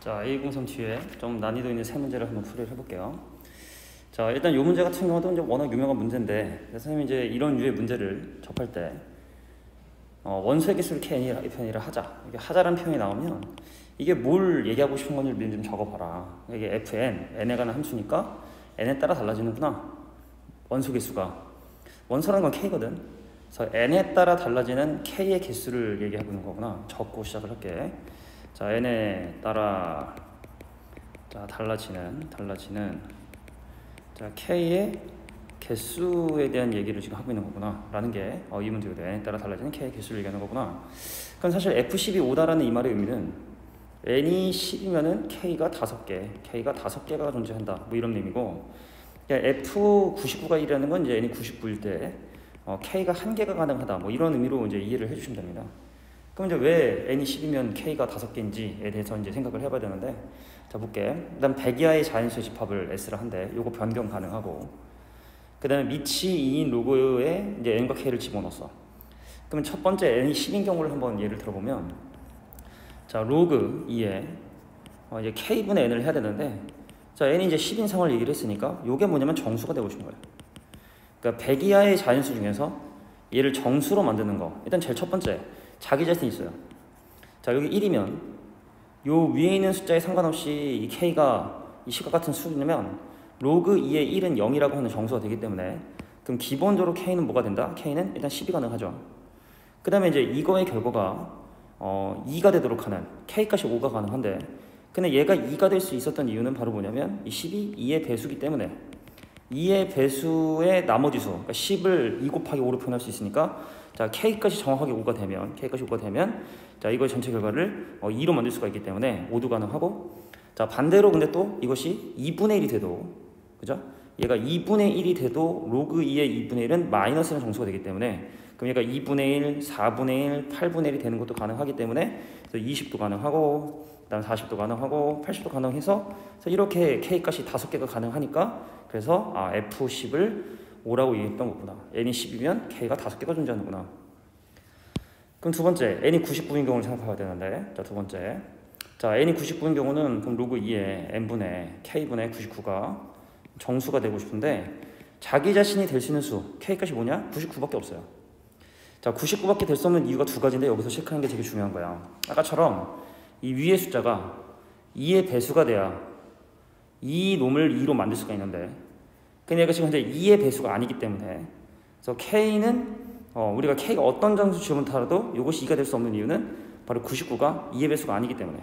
자, A03 뒤에 좀 난이도 있는 세 문제를 한번 풀이를 해볼게요. 자, 일단 이 문제 같은 경우도 이제 워낙 유명한 문제인데, 선생님이 이제 이런 유의 문제를 접할 때, 원소의 개수를 Kn이라 하자. 이게 하자라는 표현이 나오면, 이게 뭘 얘기하고 싶은 건지 미리 좀 적어봐라. 이게 Fn, n에 관한 함수니까, n에 따라 달라지는구나. 원소 개수가. 원소라는 건 K거든. 그래서 n에 따라 달라지는 K의 개수를 얘기하고 있는 거구나. 적고 시작을 할게. 자, n에 따라 달라지는 자, K의 개수에 대한 얘기를 지금 하고 있는 거구나 라는 게 이 문제거든. n에 따라 달라지는 K의 개수를 얘기하는 거구나. 그럼 사실 F10이 5다라는 이 말의 의미는 n이 10이면은 K가 5개가 존재한다 뭐 이런 의미고, F99가 1이라는 건 이제 n이 99일 때 K가 1개가 가능하다 뭐 이런 의미로 이제 이해를 해주시면 됩니다. 그럼 이제 왜 n이 10이면 K가 5개인지에 대해서 이제 생각을 해봐야 되는데, 자, 볼게. 일단 100 이하의 자연수의 집합을 S라 한데 요거 변경 가능하고, 그 다음에 밑이 2인 로그에 이제 n과 K를 집어넣었어. 그러면 첫 번째 n이 10인 경우를 한번 예를 들어보면, 자, 로그 2에 이제 K분의 n을 해야 되는데, 자, n이 이제 10인 상을 얘기를 했으니까 요게 뭐냐면 정수가 되고 싶은 거예요. 그러니까 100 이하의 자연수 중에서 얘를 정수로 만드는 거. 일단 제일 첫 번째, 자기 자신이 있어요. 자, 여기 1이면 요 위에 있는 숫자에 상관없이 이 K가 이 식과 같은 수냐면 로그 2의 1은 0이라고 하는 정수가 되기 때문에, 그럼 기본적으로 K는 뭐가 된다? K는 일단 10이 가능하죠. 그 다음에 이제 이거의 결과가 2가 되도록 하는 K값이 5가 가능한데, 근데 얘가 2가 될 수 있었던 이유는 바로 뭐냐면 이 10이 2의 배수기 때문에, 2의 배수의 나머지 수, 그러니까 10을 2 곱하기 5로 표현할 수 있으니까, 자, K값이 정확하게 5가 되면, 자, 이거의 전체 결과를 2로 만들 수가 있기 때문에 5도 가능하고, 자, 반대로 근데 또 이것이 2분의 1이 돼도, 그죠? 얘가 2분의 1이 돼도 로그 2의 2분의 1은 마이너스는 정수가 되기 때문에, 그럼 얘가 2분의 1, 4분의 1, 8분의 1이 되는 것도 가능하기 때문에, 그래서 20도 가능하고, 그다음 40도 가능하고, 80도 가능해서, 그래서 이렇게 K값이 5개가 가능하니까, 그래서 F10을 5라고 얘기했던 거구나. n이 10이면 K가 5개가 존재하는구나. 그럼 두 번째, n이 99인 경우를 생각해봐야 되는데, 자, 두 번째. 자, n이 99인 경우는 그럼 로그 2에 n분의 K분의 99가 정수가 되고 싶은데, 자기 자신이 될 수 있는 수, K값이 뭐냐? 99밖에 없어요. 자, 99밖에 될 수 없는 이유가 두 가지인데, 여기서 체크하는 게 되게 중요한 거야. 아까처럼 이 위의 숫자가 2의 배수가 돼야 이 놈을 2로 만들 수가 있는데, 근데 얘가 지금 현재 2의 배수가 아니기 때문에, 그래서 K는 우리가 K가 어떤 정수 지우면 타라도 이것이 2가 될 수 없는 이유는 바로 99가 2의 배수가 아니기 때문에.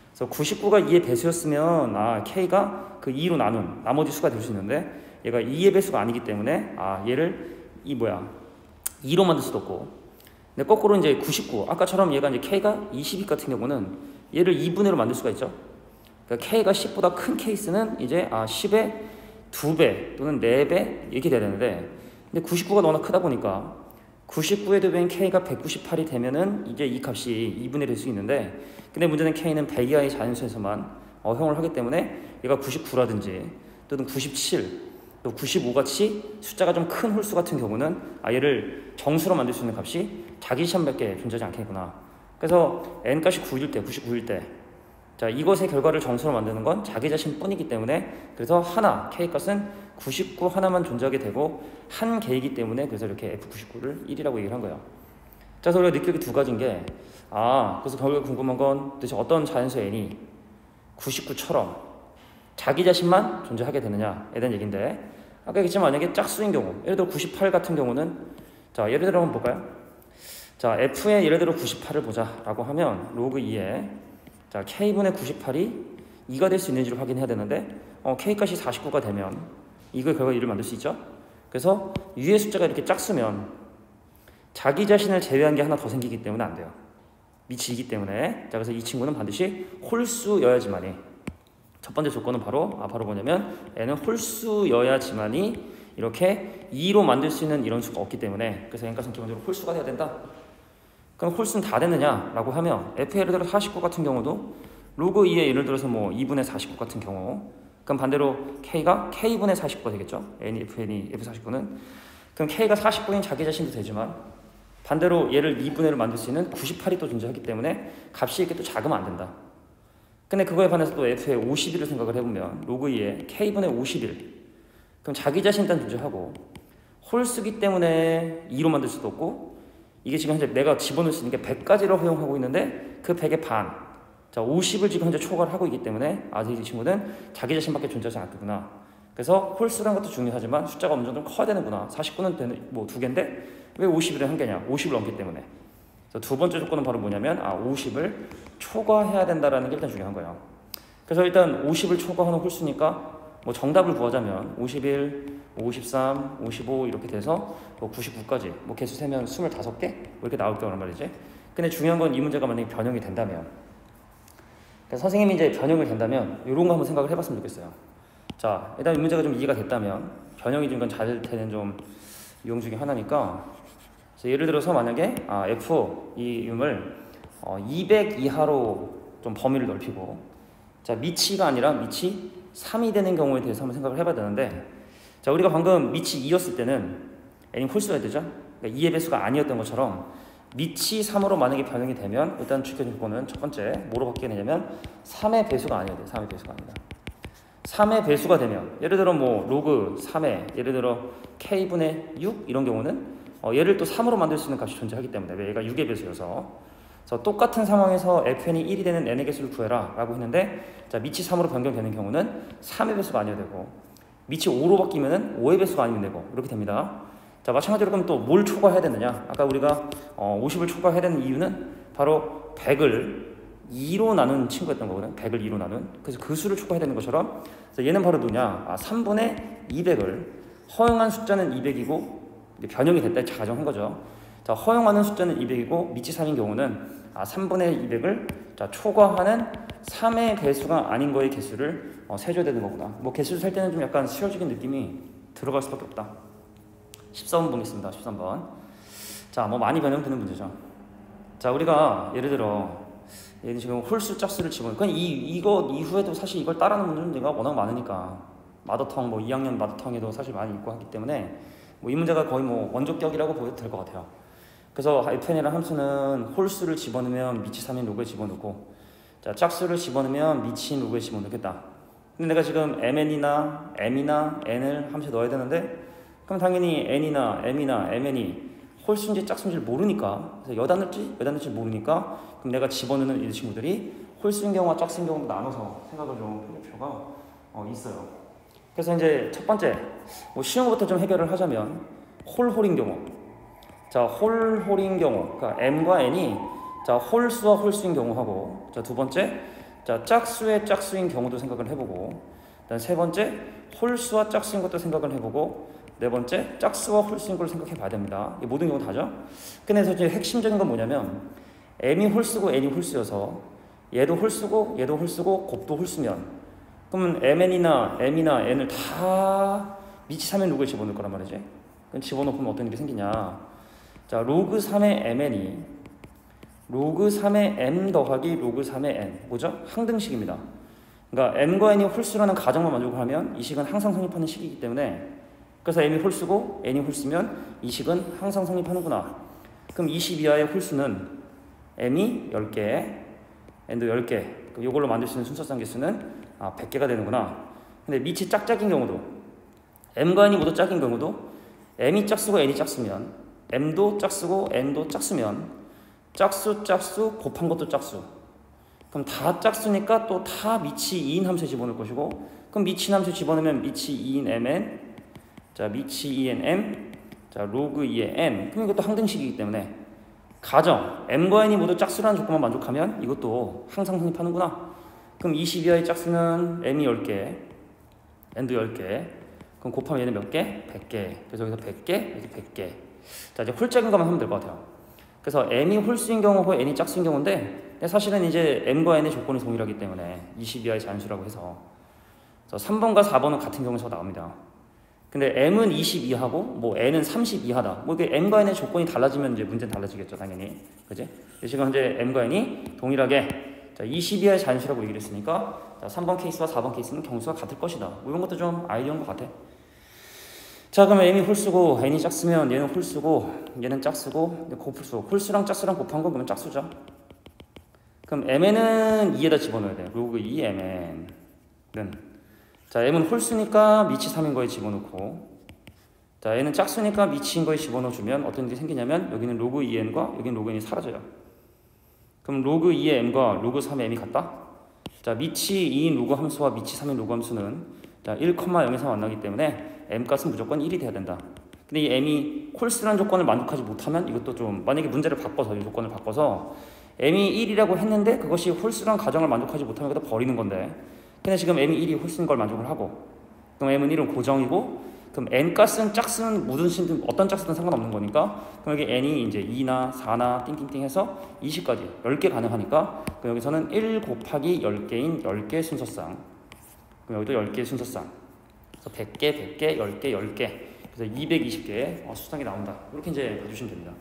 그래서 99가 2의 배수였으면 K가 그 2로 나눈 나머지 수가 될 수 있는데, 얘가 2의 배수가 아니기 때문에 얘를 2로 만들 수도 없고, 근데 거꾸로 이제 99, 아까처럼 얘가 이제 K가 20일 같은 경우는 얘를 2분의 1로 만들 수가 있죠. 그러니까 K가 10보다 큰 케이스는 이제 10의 2배 또는 4배 이렇게 돼야 되는데, 근데 99가 너무나 크다 보니까 99의 2배인 K가 198이 되면은 이제 이 값이 2분의 1 될 수 있는데, 근데 문제는 K는 100 이하의 자연수에서만 허용을 하기 때문에 얘가 99라든지 또는 97, 또 95같이 숫자가 좀 큰 홀수 같은 경우는 얘를 정수로 만들 수 있는 값이 자기 시험밖에 존재하지 않겠구나. 그래서 n값이 99일 때, 자, 이것의 결과를 정수로 만드는 건 자기 자신 뿐이기 때문에, 그래서 K값은 99 하나만 존재하게 되고 한 개이기 때문에, 그래서 이렇게 F99를 1이라고 얘기를 한 거예요. 자, 그래서 우리가 느끼기 두 가지인 게, 그래서 결국 궁금한 건 도대체 어떤 자연수 n이 99처럼 자기 자신만 존재하게 되느냐에 대한 얘기인데, 아까 얘기했지만 만약에 짝수인 경우, 예를 들어 98 같은 경우는, 자, 예를 들어 한번 볼까요? 자, F의 예를 들어 98을 보자라고 하면 로그 2에, 자, K분의 98이 2가 될 수 있는지를 확인해야 되는데, K값이 49가 되면 이거의 결과 1을 만들 수 있죠. 그래서 위의 숫자가 이렇게 짝수면 자기 자신을 제외한 게 하나 더 생기기 때문에 안 돼요. 밑이 2이기 때문에. 자, 그래서 이 친구는 반드시 홀수여야지만이, 첫 번째 조건은 바로 뭐냐면 n은 홀수여야지만이 이렇게 2로 만들 수 있는 이런 수가 없기 때문에, 그래서 n값은 기본적으로 홀수가 돼야 된다. 그럼 홀수는 다 됐느냐라고 하면, F 예를 들어 49 같은 경우도 로그 2에 예를 들어서 뭐 2분의 49 같은 경우, 그럼 반대로 K가 K분의 49가 되겠죠. Fn이 F49는. 그럼 K가 49인 자기 자신도 되지만, 반대로 얘를 2분의 1로 만들 수 있는 98이 또 존재하기 때문에 값이 이렇게 또 작으면 안 된다. 근데 그거에 반해서 또 f의 51을 생각을 해보면 로그 2의 k분의 51, 그럼 자기 자신 일단 존재하고 홀수기 때문에 2로 만들 수도 없고, 이게 지금 현재 내가 집어넣을 수 있는 게 100가지를 허용하고 있는데 그 100의 반, 자 50을 지금 현재 초과를 하고 있기 때문에 아직 이 친구는 자기 자신밖에 존재하지 않겠구나. 그래서 홀수라는 것도 중요하지만 숫자가 어느 정도 커야 되는구나. 49는 되는, 뭐 2개인데 왜 51은 1개냐? 50을 넘기 때문에. 그래서 두 번째 조건은 바로 뭐냐면 50을 초과해야 된다라는 게 일단 중요한 거예요. 그래서 일단 50을 초과하는 홀수니까 뭐 정답을 구하자면 51, 53, 55 이렇게 돼서 뭐 99까지 뭐 개수 세면 25개 뭐 이렇게 나올 거란 말이지. 근데 중요한 건 이 문제가 만약에 변형이 된다면, 그래서 선생님이 이제 변형을 된다면 이런 거 한번 생각을 해봤으면 좋겠어요. 자, 일단 이 문제가 좀 이해가 됐다면 변형이 좀 잘 되는 좀 유형 중에 하나니까, 예를 들어서 만약에 f 이 이음을 200 이하로 좀 범위를 넓히고, 자 미치가 아니라 미치 3이 되는 경우에 대해서 한번 생각을 해봐야 되는데, 자 우리가 방금 미치 2였을 때는 n이 홀수여야 되죠. 그러니까 2의 배수가 아니었던 것처럼 미치 3으로 만약에 변형이 되면 일단 주된 조건은 첫 번째 뭐로 바뀌게 되냐면 3의 배수가 아니어야 돼요. 3의 배수가 아니다. 3의 배수가 되면 예를 들어 뭐 로그 3의 예를 들어 k분의 6 이런 경우는 얘를 또 3으로 만들 수 있는 값이 존재하기 때문에, 왜 얘가 6의 배수여서. 그래서 똑같은 상황에서 fn이 1이 되는 n의 개수를 구해라 라고 했는데, 자 미치 3으로 변경되는 경우는 3의 배수가 아니어야 되고, 미치 5로 바뀌면은 5의 배수가 아니면 되고 이렇게 됩니다. 자 마찬가지로 그럼 또 뭘 초과해야 되느냐, 아까 우리가 50을 초과해야 되는 이유는 바로 100을 2로 나눈 친구였던 거거든. 100을 2로 나눈. 그래서 그 수를 초과해야 되는 것처럼, 그래서 얘는 바로 누구냐, 3분의 200을 허용한 숫자는 200이고 변형이 됐다 이렇게 가정한 거죠. 자 허용하는 숫자는 200이고 미치 3인 경우는 3분의 200을 자 초과하는 3의 배수가 아닌 거의 개수를 세줘야 되는 거구나. 뭐 개수를 셀 때는 좀 약간 수열적인 느낌이 들어갈 수밖에 없다. 13번 보겠습니다. 13번. 자 뭐 많이 변형되는 문제죠. 자 우리가 예를 들어 얘는 지금 홀수 짝수를 집어넣고, 이거 이후에도 사실 이걸 따라하는 문제가 워낙 많으니까, 마더텅 뭐 2학년 마더텅에도 사실 많이 있고 하기 때문에 뭐 이 문제가 거의 뭐 원조격이라고 보여도 될 것 같아요. 그래서 fn이라는 함수는 홀수를 집어넣으면 미치 3인 로그에 집어넣고, 자 짝수를 집어넣으면 미치인 로그에 집어넣겠다. 근데 내가 지금 mn이나 m이나 n을 함수에 넣어야 되는데, 그럼 당연히 n이나 m이나 mn이 홀수인지 짝수인지 모르니까, 그래서 여닫을지 모르니까, 그럼 내가 집어넣는 이 친구들이 홀수인 경우와 짝수인 경우도 나눠서 생각을 좀 해볼 필요가 있어요. 그래서 이제 첫 번째 뭐 쉬운 것부터 좀 해결을 하자면 홀인 경우, 자 홀인 경우, 그러니까 m과 n이 자 홀수와 홀수인 경우하고, 자 두 번째 자 짝수의 짝수인 경우도 생각을 해보고, 그다음 세 번째 홀수와 짝수인 것도 생각을 해보고, 네 번째 짝수와 홀수인 걸 생각해 봐야 됩니다. 이 모든 경우 다죠. 근데 이제 핵심적인 건 뭐냐면 m이 홀수고 n이 홀수여서 얘도 홀수고 얘도 홀수고 곱도 홀수면, 그러면 mn이나 m이나 n을 다 미치 3의 로그에 집어넣을 거란 말이지. 그럼 집어넣으면 어떤 일이 생기냐, 자 로그 3의 mn이 로그 3의 m 더하기 로그 3의 n, 뭐죠? 항등식입니다. 그러니까 m과 n이 홀수라는 가정만 만족을 하면 이 식은 항상 성립하는 식이기 때문에, 그래서 m이 홀수고 n이 홀수면 이 식은 항상 성립하는구나. 그럼 20 이하의 홀수는 m이 10개, n도 10개, 이걸로 만들 수 있는 순서상 개수는 100개가 되는구나. 근데 미치 짝짝인 경우도, m과 n이 모두 짝인 경우도 m이 짝수고 n이 짝수면, m도 짝수고 n도 짝수면 짝수 곱한 것도 짝수. 그럼 다 짝수니까 또 다 미치 2인 함수에 집어넣을 것이고, 그럼 미치 함수에 집어넣으면 미치 2인 mn, 자 미치 2인 m, 자 로그 2의 n. 그럼 이것도 항등식이기 때문에 가정 m과 n이 모두 짝수라는 조건만 만족하면 이것도 항상 성립하는구나. 그럼 20 이하의 짝수는 m이 10개, n도 10개. 그럼 곱하면 얘는 몇 개? 100개. 그래서 여기서 100개, 여기 100개. 자 이제 홀짝인 것만 하면 될 것 같아요. 그래서 m이 홀수인 경우고 n이 짝수인 경우인데, 사실은 이제 m과 n의 조건이 동일하기 때문에 20 이하의 자연수라고 해서 3번과 4번은 같은 경우에서 나옵니다. 근데 m은 20 이하고 뭐 n은 30 이하다. 뭐 이게 m과 n의 조건이 달라지면 이제 문제는 달라지겠죠, 당연히. 그지? 지금 현재 m과 n이 동일하게 20 이하의 자연수라고 얘기를 했으니까 3번 케이스와 4번 케이스는 경수가 같을 것이다. 뭐 이런 것도 좀 아이디어인 것 같아. 자 그러면 m이 홀수고 n이 짝수면 얘는 홀수고 얘는 짝수고 곱수. 홀수랑 짝수랑 곱한 거 그러면 짝수죠. 그럼 mn은 2에다 집어넣어야 돼요. 로그 2 mn은. 자, m은 홀수니까 미치 3인 거에 집어넣고, 자, n은 짝수니까 미치인 거에 집어넣어주면 어떤 일이 생기냐면 여기는 로그 2n과 여기는 로그 n이 사라져요. 그럼 로그 2의 m과 로그 3의 m이 같다? 자, 미치 2인 로그 함수와 미치 3인 로그 함수는 자, 1,0에서 만나기 때문에 m 값은 무조건 1이 돼야 된다. 근데 이 m이 홀수라는 조건을 만족하지 못하면 이것도 좀 만약에 문제를 바꿔서 이 조건을 바꿔서 m이 1이라고 했는데 그것이 홀수란 가정을 만족하지 못하면 그다 버리는 건데, 근데 지금 m이 1이 홀수인 걸 만족을 하고, 그럼 m은 1은 고정이고, 그럼 n 값은 짝수는 무슨 어떤 짝수든 상관없는 거니까, 그럼 여기 n이 이제 2나 4나 띵띵띵 해서 20까지 10개 가능하니까, 그럼 여기서는 1 곱하기 10개인 10개 순서상, 그럼 여기도 10개 순서상, 그래서 100개, 100개, 10개, 10개, 그래서 220개의 수상이 나온다. 이렇게 이제 봐주시면 됩니다.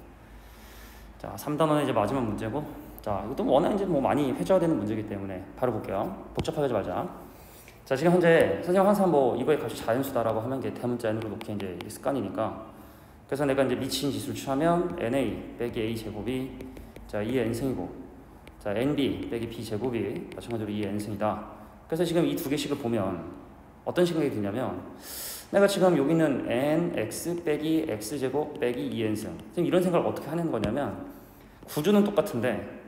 자, 3단원은 이제 마지막 문제고, 자, 이것도 워낙 이제 뭐 많이 회자되는 문제이기 때문에 바로 볼게요. 복잡하게 하지 말자. 자, 지금 현재 선생님 항상 뭐 이거의 값이 자연수다라고 하면 이제 대문자 n으로 놓기 이제 습관이니까, 그래서 내가 이제 미치인 지수를 취하면 na 빼기 a 제곱이 자 2의 n승이고, 자 nb 빼기 b 제곱이 마찬가지로 2의 n승이다. 그래서 지금 이 두 개씩을 보면 어떤 생각이 드냐면, 내가 지금 여기는 nx 빼기 x제곱 빼기 2n승, 지금 이런 생각을 어떻게 하는 거냐면, 구조는 똑같은데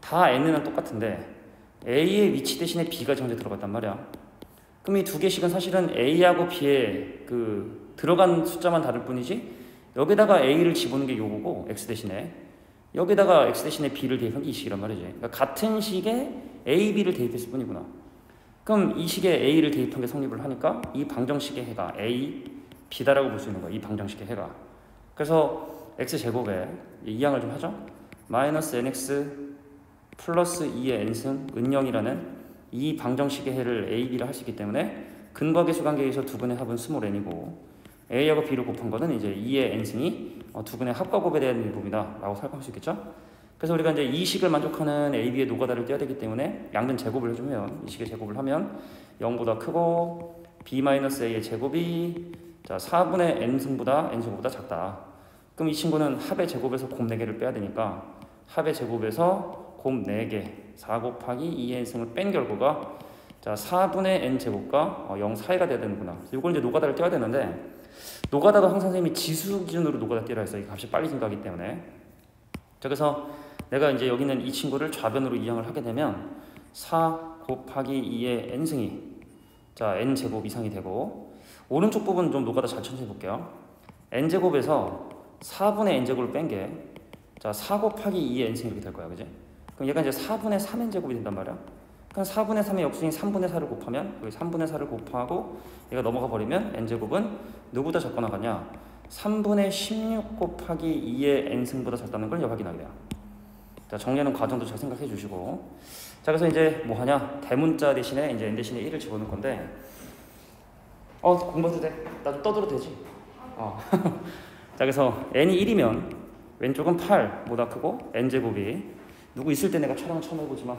다 n은 똑같은데 a의 위치 대신에 b가 현재 들어갔단 말이야. 그럼 이 두 개씩은 사실은 a하고 b의 그 들어간 숫자만 다를 뿐이지, 여기다가 a를 집어넣는 게 요거고 x 대신에, 여기다가 x 대신에 b를 대입한 게 이 식이란 말이지. 그러니까 같은 식에 a, b를 대입했을 뿐이구나. 그럼 이 식에 a를 대입한 게 성립을 하니까 이 방정식의 해가 a, b다라고 볼 수 있는 거야. 이 방정식의 해가. 그래서 x제곱에 이 항을 좀 하죠. 마이너스 nx 플러스 2의 n승 은0이라는 이 방정식의 해를 a, b를 할 수 있기 때문에 근과계수 관계에서 두 근의 합은 스몰 n이고, a하고 b를 곱한 거는 이제 2의 n승이 두 근의 합과 곱에 대한 일부분이다 라고 생각할 수 있겠죠. 그래서 우리가 이제 이 식을 만족하는 a, b의 노가다를 떼야 되기 때문에 양변 제곱을 해주면, 이 식의 제곱을 하면 0보다 크고 b-a의 제곱이 자 4분의 n승보다 n제곱보다 작다. 그럼 이 친구는 합의 제곱에서 곱 4개를 빼야 되니까 합의 제곱에서 곱 4개 4 곱하기 2의 n승을 뺀 결과가 자 4분의 n제곱과 0 사이가 돼야 되는구나. 이걸 이제 노가다를 떼야 되는데, 노가다가 항상 선생님이 지수 기준으로 노가다 떼라 했어요. 이 값이 빨리 증가하기 때문에. 자, 그래서 내가 이제 여기는 이 친구를 좌변으로 이항을 하게 되면 4 곱하기 2의 n승이 자 n제곱 이상이 되고, 오른쪽 부분 좀 노가다 잘 천천히 볼게요. n제곱에서 4분의 n제곱을 뺀 게 자 4 곱하기 2의 n승이 이렇게 될 거야, 그지? 그럼 얘가 이제 4분의 3n제곱이 된단 말이야. 그럼 4분의 3의 역수인 3분의 4를 곱하면, 여기 3분의 4를 곱하고 얘가 넘어가 버리면 n제곱은 누구보다 작거나 같냐? 3분의 16 곱하기 2의 n승보다 작다는 걸 확인하게 돼요. 자, 정리하는 과정도 잘 생각해 주시고. 자, 그래서 이제 뭐 하냐? 대문자 대신에 이제 n 대신에 1을 집어넣을 건데, 공부해도 돼? 나 좀 떠들어도 되지? 자, 그래서 n이 1이면 왼쪽은 8보다 크고 n제곱이 누구 있을 때 내가 촬영 처음 해보지만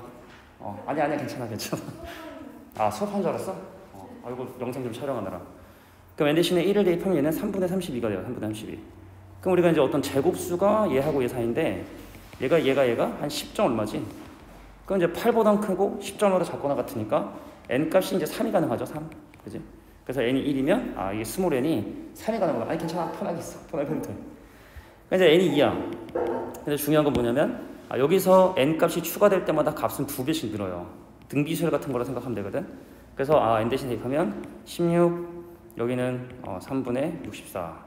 아니야 괜찮아 수업한 줄 알았어? 이거 영상 좀 촬영하느라. 그럼 n 대신에 1을 대입하면 얘는 3분의 32가 돼요. 3분의 32. 그럼 우리가 이제 어떤 제곱수가 얘하고 얘 사이인데, 얘가 한 10점 얼마지? 그럼 이제 8보다 크고 10점 얼마보다 작거나 같으니까 n 값이 이제 3이 가능하죠. 3. 그지? 그래서 n이 1이면 이게 스몰 n이 3이 가능하다. 아니 괜찮아, 편하게 있어. 편하게 돼. 그래서 n이 2야. 근데 중요한 건 뭐냐면, 여기서 n 값이 추가될 때마다 값은 2배씩 늘어요. 등비수열 같은 거라 생각하면 되거든. 그래서 n 대신 대입하면 16, 여기는 3분의 64,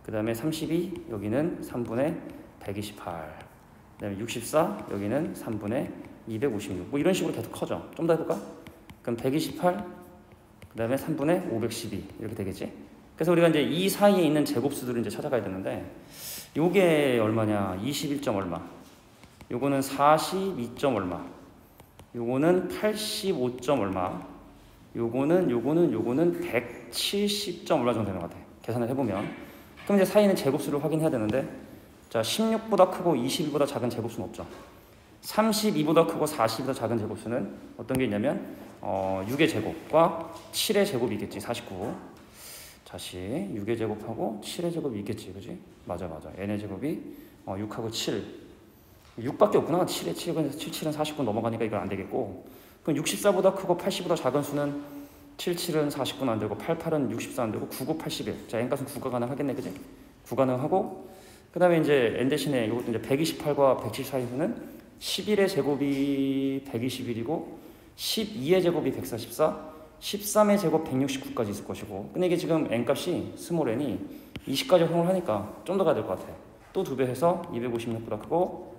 그 다음에 32, 여기는 3분의 128, 그 다음에 64, 여기는 3분의 256, 뭐 이런 식으로 계속 커져. 좀 더 해볼까? 그럼 128, 그 다음에 3분의 512 이렇게 되겠지. 그래서 우리가 이제 이 사이에 있는 제곱수들을 이제 찾아가야 되는데, 요게 얼마냐? 21점 얼마, 요거는 42점 얼마, 요거는 85점 얼마, 요거는 170점 얼마 정도 되는 것 같아. 계산을 해보면. 그럼 이제 사이는 제곱수를 확인해야 되는데, 자 16보다 크고 21보다 작은 제곱수는 없죠. 32보다 크고 40보다 작은 제곱수는 어떤 게 있냐면 6의 제곱과 7의 제곱이겠지. 49. 다시 6의 제곱하고 7의 제곱이 있겠지, 그지? 맞아. n의 제곱이 6하고 7. 6밖에 없구나. 7에 7은 77은 49 넘어가니까 이건 안 되겠고, 그럼 64보다 크고 80보다 작은 수는 77은 49는 안 되고 88은 64 안 되고 99, 81. 자, n값은 9가 가능하겠네, 그지? 9 가능하고, 그 다음에 이제 n 대신에 이것도 이제 128과 170 사이는 11의 제곱이 121이고 12의 제곱이 144, 13의 제곱 169까지 있을 것이고, 근데 이게 지금 n값이 스몰 n이 20까지 활용을 하니까 좀 더 가야 될 것 같아. 또 2배 해서 256보다 크고,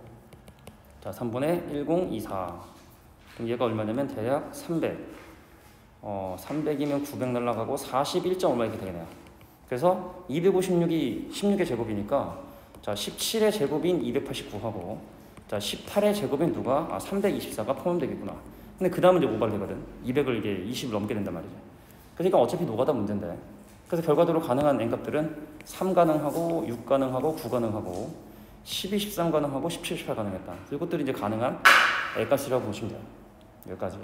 자 3분의 1024. 그럼 얘가 얼마냐면 대략 300. 300이면 900 날라가고 41. 얼마 이렇게 되겠네요. 그래서 256이 16의 제곱이니까, 자 17의 제곱인 289하고, 자 18의 제곱인 누가? 324가 포함되겠구나. 근데 그 다음은 이제 모발되거든. 200을 이게 20을 넘게 된단 말이죠. 그러니까 어차피 노가다 문제인데, 그래서 결과적으로 가능한 n값들은 3 가능하고 6 가능하고 9 가능하고 12, 13 가능하고 17, 18 가능했다. 이것들이 이제 가능한 n값이라고 보시면 돼요. 여기까지.